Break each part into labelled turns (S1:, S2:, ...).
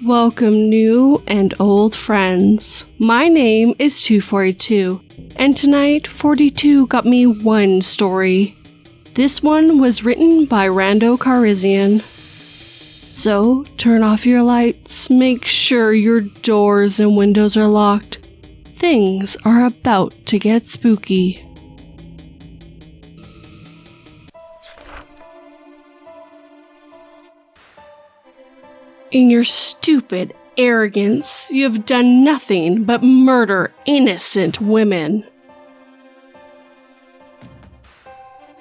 S1: Welcome new and old friends. My name is 242, and tonight 42 got me one story. This one was written by Rando Calrissian. So, turn off your lights, make sure your doors and windows are locked. Things are about to get spooky. In your stupid arrogance, you have done nothing but murder innocent women.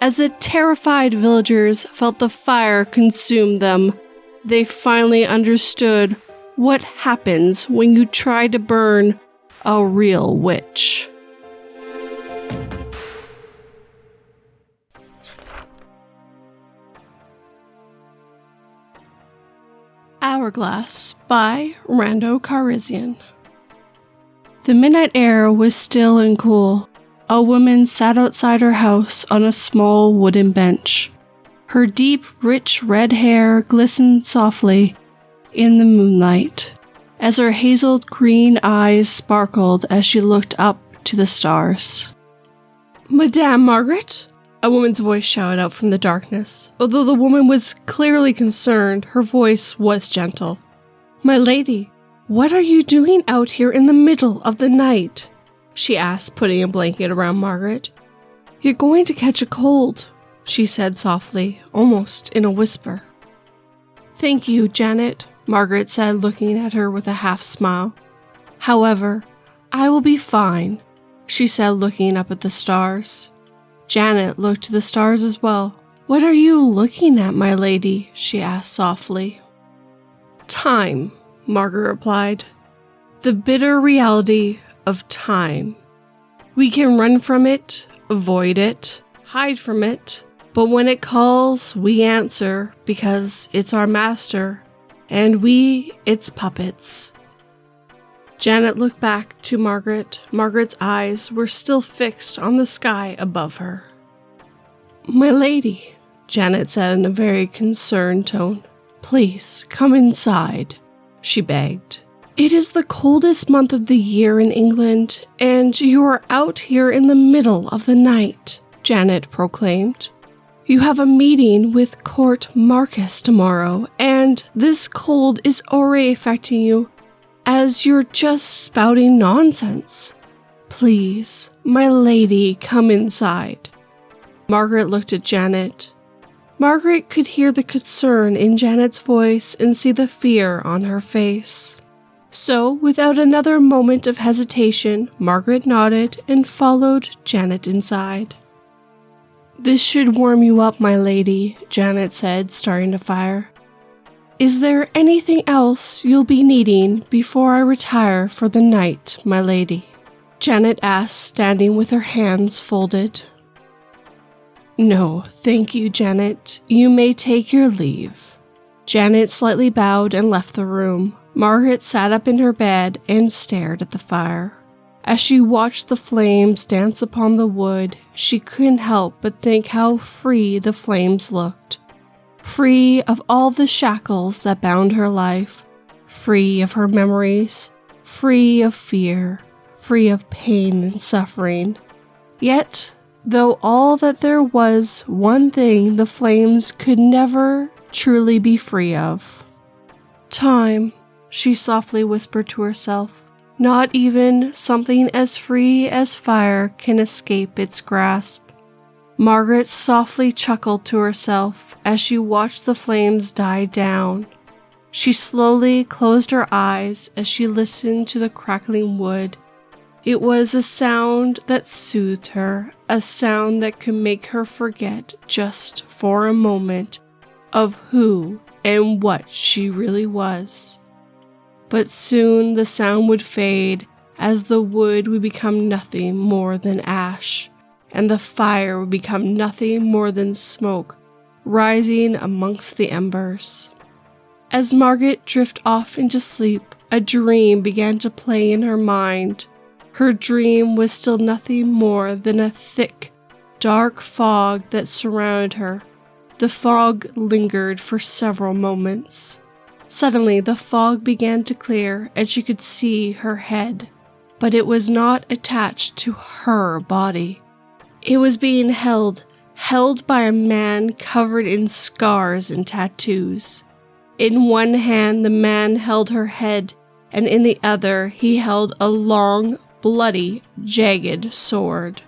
S1: As the terrified villagers felt the fire consume them, they finally understood what happens when you try to burn a real witch. Hourglass by Rando Calrissian. The midnight air was still and cool. A woman sat outside her house on a small wooden bench. Her deep, rich red hair glistened softly in the moonlight, as her hazel green eyes sparkled as she looked up to the stars. "Madame Margaret?" A woman's voice shouted out from the darkness. Although the woman was clearly concerned, her voice was gentle. "My lady, what are you doing out here in the middle of the night?" she asked, putting a blanket around Margaret. "You're going to catch a cold," she said softly, almost in a whisper. "Thank you, Janet," Margaret said, looking at her with a half smile. "However, I will be fine," she said, looking up at the stars. Janet looked to the stars as well. "What are you looking at, my lady?" she asked softly. "Time," Margaret replied. "The bitter reality of time. We can run from it, avoid it, hide from it, but when it calls, we answer because it's our master, and we its puppets." Janet looked back to Margaret. Margaret's eyes were still fixed on the sky above her. "My lady," Janet said in a very concerned tone, "please come inside," she begged. "It is the coldest month of the year in England, and you are out here in the middle of the night," Janet proclaimed. "You have a meeting with Court Marquis tomorrow, and this cold is already affecting you, as you're just spouting nonsense. Please, my lady, come inside." Margaret looked at Janet. Margaret could hear the concern in Janet's voice and see the fear on her face. So, without another moment of hesitation, Margaret nodded and followed Janet inside. "This should warm you up, my lady," Janet said, starting a fire. "Is there anything else you'll be needing before I retire for the night, my lady?" Janet asked, standing with her hands folded. "No, thank you, Janet. You may take your leave." Janet slightly bowed and left the room. Margaret sat up in her bed and stared at the fire. As she watched the flames dance upon the wood, she couldn't help but think how free the flames looked. Free of all the shackles that bound her life, free of her memories, free of fear, free of pain and suffering. Yet, though all that there was one thing the flames could never truly be free of. "Time," she softly whispered to herself. "Not even something as free as fire can escape its grasp." Margaret softly chuckled to herself as she watched the flames die down. She slowly closed her eyes as she listened to the crackling wood. It was a sound that soothed her, a sound that could make her forget just for a moment of who and what she really was. But soon the sound would fade as the wood would become nothing more than ash, and the fire would become nothing more than smoke rising amongst the embers. As Margaret drifted off into sleep, a dream began to play in her mind. Her dream was still nothing more than a thick, dark fog that surrounded her. The fog lingered for several moments. Suddenly, the fog began to clear and she could see her head, but it was not attached to her body. It was being held by a man covered in scars and tattoos. In one hand, the man held her head, and in the other, he held a long, bloody, jagged sword.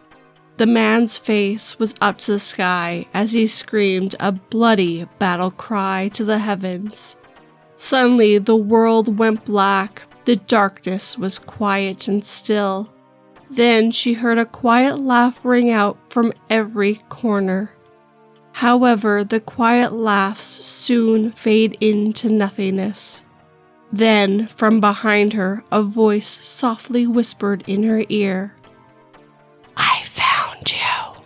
S1: The man's face was up to the sky as he screamed a bloody battle cry to the heavens. Suddenly, the world went black. The darkness was quiet and still. Then she heard a quiet laugh ring out from every corner. However, the quiet laughs soon fade into nothingness. Then, from behind her, a voice softly whispered in her ear, "I found you."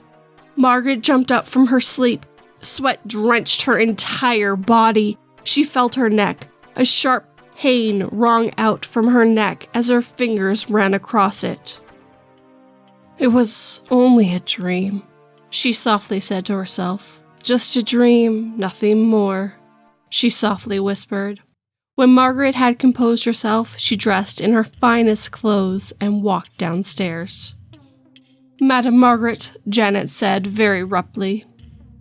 S1: Margaret jumped up from her sleep. Sweat drenched her entire body. She felt her neck. A sharp pain rang out from her neck as her fingers ran across it. "It was only a dream," she softly said to herself. "Just a dream, nothing more," she softly whispered. When Margaret had composed herself, she dressed in her finest clothes and walked downstairs. "Madam Margaret," Janet said very abruptly.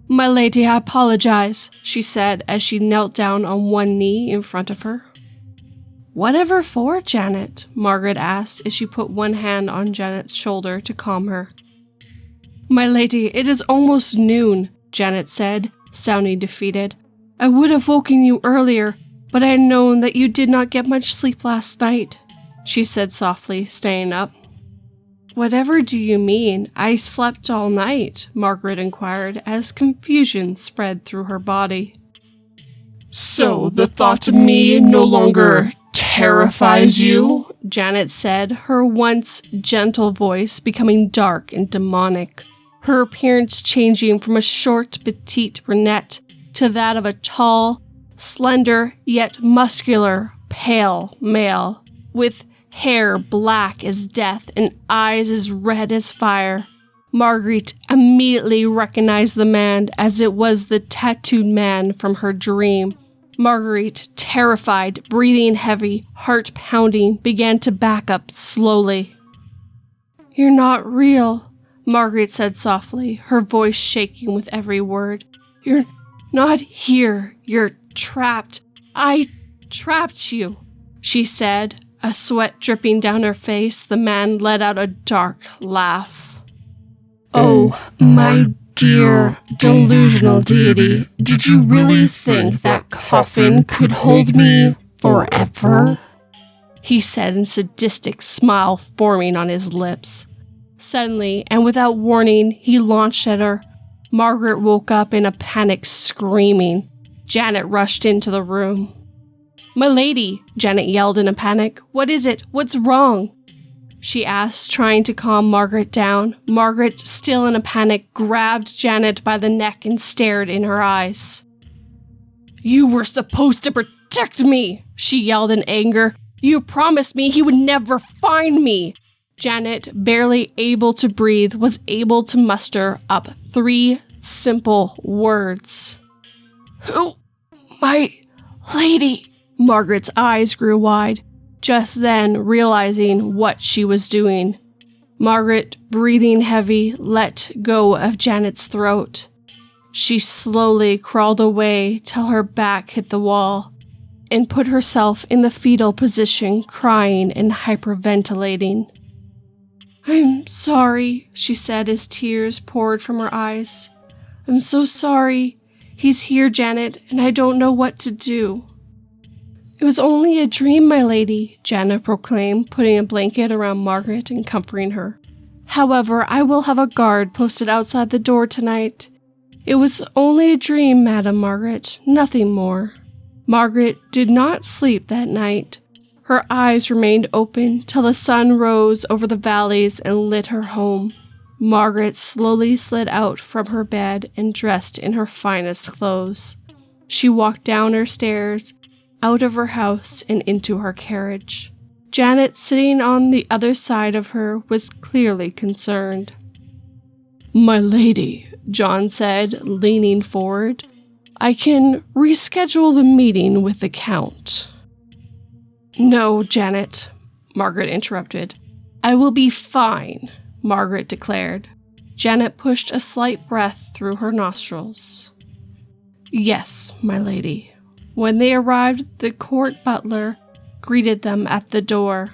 S1: "My lady, I apologize," she said as she knelt down on one knee in front of her. "Whatever for, Janet?" Margaret asked as she put one hand on Janet's shoulder to calm her. "My lady, it is almost noon," Janet said, sounding defeated. "I would have woken you earlier, but I had known that you did not get much sleep last night," she said softly, staying up. "Whatever do you mean? I slept all night," Margaret inquired as confusion spread through her body.
S2: "So the thought of me no longer terrifies you?"
S1: Janet said, her once gentle voice becoming dark and demonic, her appearance changing from a short, petite brunette to that of a tall, slender, yet muscular, pale male, with hair black as death and eyes as red as fire. Margaret immediately recognized the man as it was the tattooed man from her dream. Margaret, terrified, breathing heavy, heart pounding, began to back up slowly. "You're not real," Margaret said softly, her voice shaking with every word. "You're not here. You're trapped. I trapped you," she said. A sweat dripping down her face, the man let out a dark laugh. "Oh, my dear delusional deity, did you really think that coffin could hold me forever?" he said, a sadistic smile forming on his lips. Suddenly, and without warning, he launched at her. Margaret woke up in a panic, screaming. Janet rushed into the room. "My lady," Janet yelled in a panic. "What is it? What's wrong?" she asked, trying to calm Margaret down. Margaret, still in a panic, grabbed Janet by the neck and stared in her eyes. "You were supposed to protect me," she yelled in anger. "You promised me he would never find me." Janet, barely able to breathe, was able to muster up 3 simple words. "Who? My lady." Margaret's eyes grew wide, just then realizing what she was doing. Margaret, breathing heavy, let go of Janet's throat. She slowly crawled away till her back hit the wall and put herself in the fetal position, crying and hyperventilating. "I'm sorry," she said as tears poured from her eyes. "I'm so sorry. He's here, Janet, and I don't know what to do." "It was only a dream, my lady," Janet proclaimed, putting a blanket around Margaret and comforting her. "However, I will have a guard posted outside the door tonight. It was only a dream, Madam Margaret, nothing more." Margaret did not sleep that night. Her eyes remained open till the sun rose over the valleys and lit her home. Margaret slowly slid out from her bed and dressed in her finest clothes. She walked down her stairs, out of her house and into her carriage. Janet, sitting on the other side of her, was clearly concerned. "My lady," John said, leaning forward, I can reschedule the meeting with the Count." "No, Janet," Margaret interrupted. "I will be fine," Margaret declared. Janet pushed a slight breath through her nostrils. "Yes, my lady." When they arrived, the court butler greeted them at the door.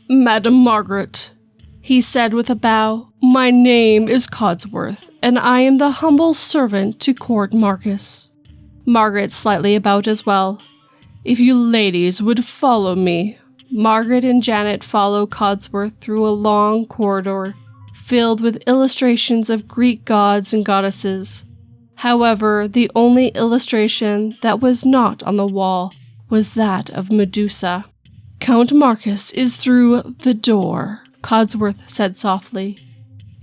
S1: "Madam Margaret," he said with a bow, "my name is Codsworth, and I am the humble servant to Court Marcus." Margaret slightly bowed as well. "If you ladies would follow me." Margaret and Janet followed Codsworth through a long corridor filled with illustrations of Greek gods and goddesses. However, the only illustration that was not on the wall was that of Medusa. "Count Marcus is through the door," Codsworth said softly.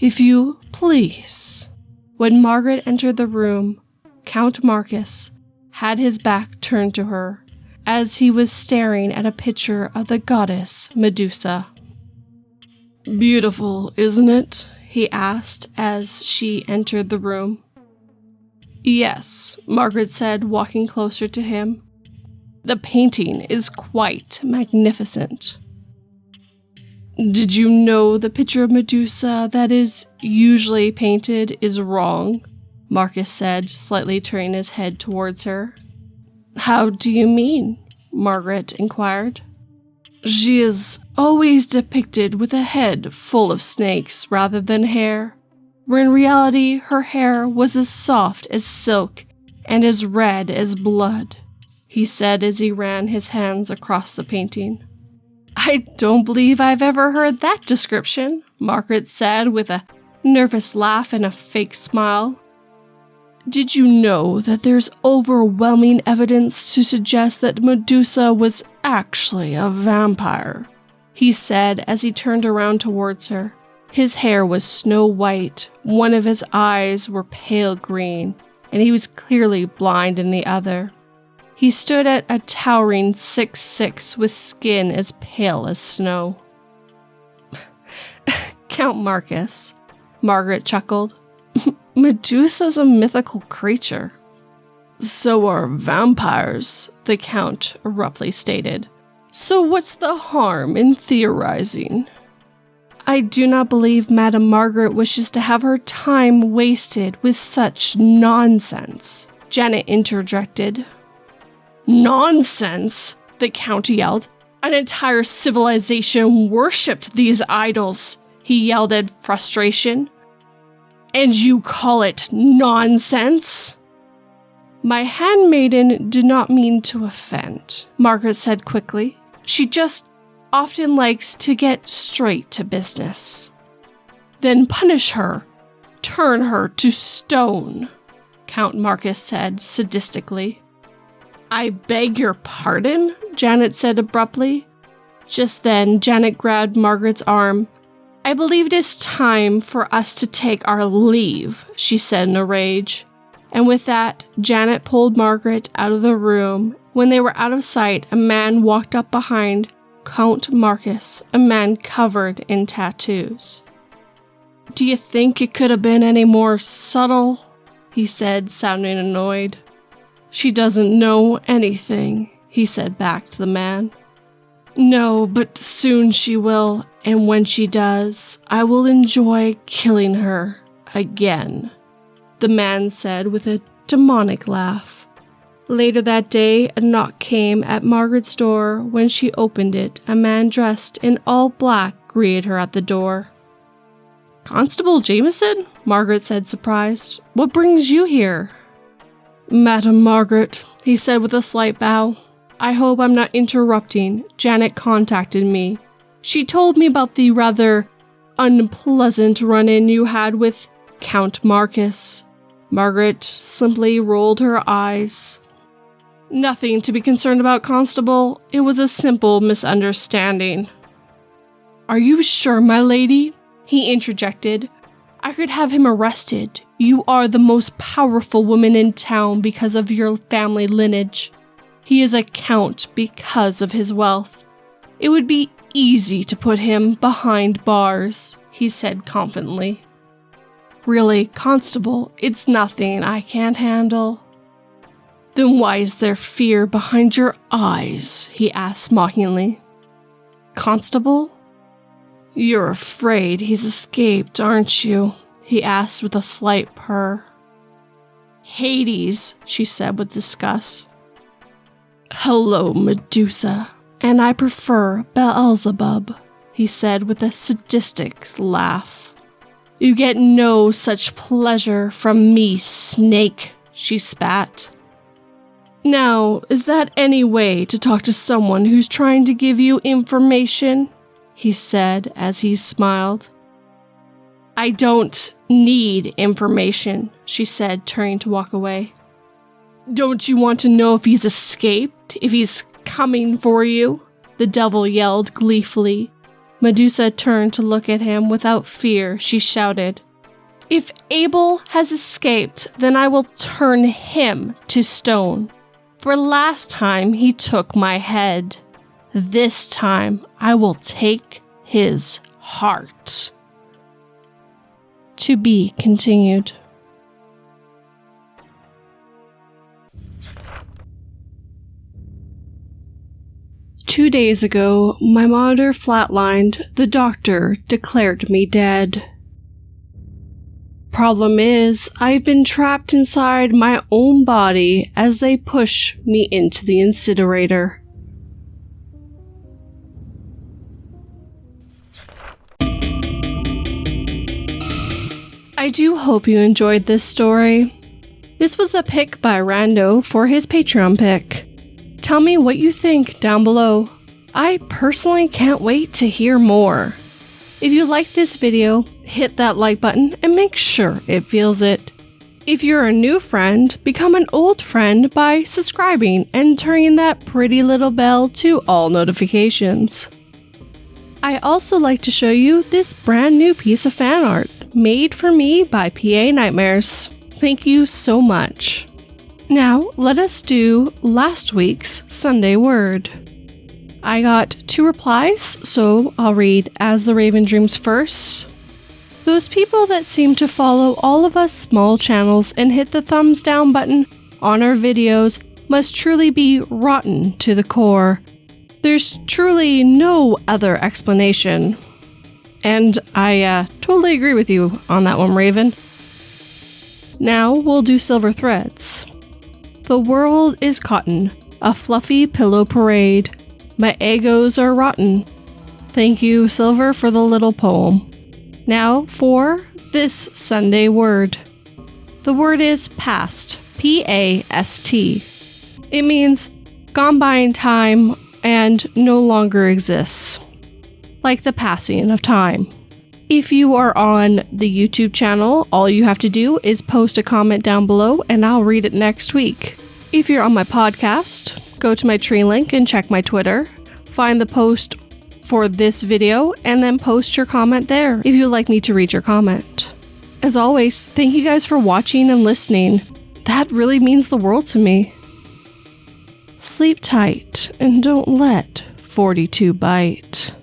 S1: "If you please." When Margaret entered the room, Count Marcus had his back turned to her, as he was staring at a picture of the goddess Medusa. "Beautiful, isn't it?" he asked as she entered the room. "Yes," Margaret said, walking closer to him. "The painting is quite magnificent." "Did you know the picture of Medusa that is usually painted is wrong?" Marcus said, slightly turning his head towards her. "How do you mean?" Margaret inquired. "She is always depicted with a head full of snakes rather than hair, where in reality her hair was as soft as silk and as red as blood," he said as he ran his hands across the painting. "I don't believe I've ever heard that description," Margaret said with a nervous laugh and a fake smile. "Did you know that there's overwhelming evidence to suggest that Medusa was actually a vampire?" he said as he turned around towards her. His hair was snow white, one of his eyes were pale green, and he was clearly blind in the other. He stood at a towering 6'6" with skin as pale as snow. "Count Marcus," Margaret chuckled. "Medusa's a mythical creature." "So are vampires," the Count abruptly stated. "So what's the harm in theorizing?" "I do not believe Madame Margaret wishes to have her time wasted with such nonsense," Janet interjected. "Nonsense!" the Count yelled. "An entire civilization worshipped these idols," he yelled in frustration. "And you call it nonsense?" "My handmaiden did not mean to offend," Margaret said quickly. "She just often likes to get straight to business." "Then punish her. Turn her to stone," Count Marcus said sadistically. "I beg your pardon?" Janet said abruptly. Just then, Janet grabbed Margaret's arm. "I believe it is time for us to take our leave," she said in a rage. And with that, Janet pulled Margaret out of the room. When they were out of sight, a man walked up behind Count Marcus, a man covered in tattoos. "Do you think it could have been any more subtle?" he said, sounding annoyed. "She doesn't know anything," he said back to the man. "No, but soon she will, and when she does, I will enjoy killing her again," the man said with a demonic laugh. Later that day, a knock came at Margaret's door. When she opened it, a man dressed in all black greeted her at the door. "Constable Jameson?" Margaret said, surprised. "What brings you here?" "Madam Margaret," he said with a slight bow. "I hope I'm not interrupting. Janet contacted me. She told me about the rather unpleasant run-in you had with Count Marcus." Margaret simply rolled her eyes. "Nothing to be concerned about, Constable. It was a simple misunderstanding." "Are you sure, my lady?" he interjected. "I could have him arrested. You are the most powerful woman in town because of your family lineage. He is a count because of his wealth. It would be easy to put him behind bars," he said confidently. "Really, Constable, it's nothing I can't handle." Then why is there fear behind your eyes? He asked mockingly. Constable? You're afraid he's escaped, aren't you? He asked with a slight purr. Hades, she said with disgust. Hello, Medusa, and I prefer Beelzebub, he said with a sadistic laugh. You get no such pleasure from me, snake, she spat. Now, is that any way to talk to someone who's trying to give you information? He said as he smiled. I don't need information, she said, turning to walk away. Don't you want to know if he's escaped? If he's coming for you? The devil yelled gleefully. Medusa turned to look at him without fear. She shouted, If Abel has escaped, then I will turn him to stone. For last time he took my head. This time I will take his heart. To be continued. Two days ago, my monitor flatlined. The doctor declared me dead. Problem is, I've been trapped inside my own body as they push me into the incinerator. I do hope you enjoyed this story. This was a pick by Rando for his Patreon pick. Tell me what you think down below. I personally can't wait to hear more. If you like this video, hit that like button and make sure it feels it. If you're a new friend, become an old friend by subscribing and turning that pretty little bell to all notifications. I also like to show you this brand new piece of fan art made for me by PA Nightmares. Thank you so much. Now, let us do last week's Sunday Word. I got 2 replies, so I'll read As the Raven Dreams first. Those people that seem to follow all of us small channels and hit the thumbs down button on our videos must truly be rotten to the core. There's truly no other explanation. And I totally agree with you on that one, Raven. Now we'll do silver threads. The world is cotton, a fluffy pillow parade. My egos are rotten. Thank you, Silver, for the little poem. Now for this Sunday word. The word is past, P-A-S-T. It means gone by in time and no longer exists, like the passing of time. If you are on the YouTube channel, all you have to do is post a comment down below and I'll read it next week. If you're on my podcast, go to my tree link and check my Twitter. Find the post for this video and then post your comment there if you'd like me to read your comment. As always, thank you guys for watching and listening. That really means the world to me. Sleep tight and don't let 42 bite.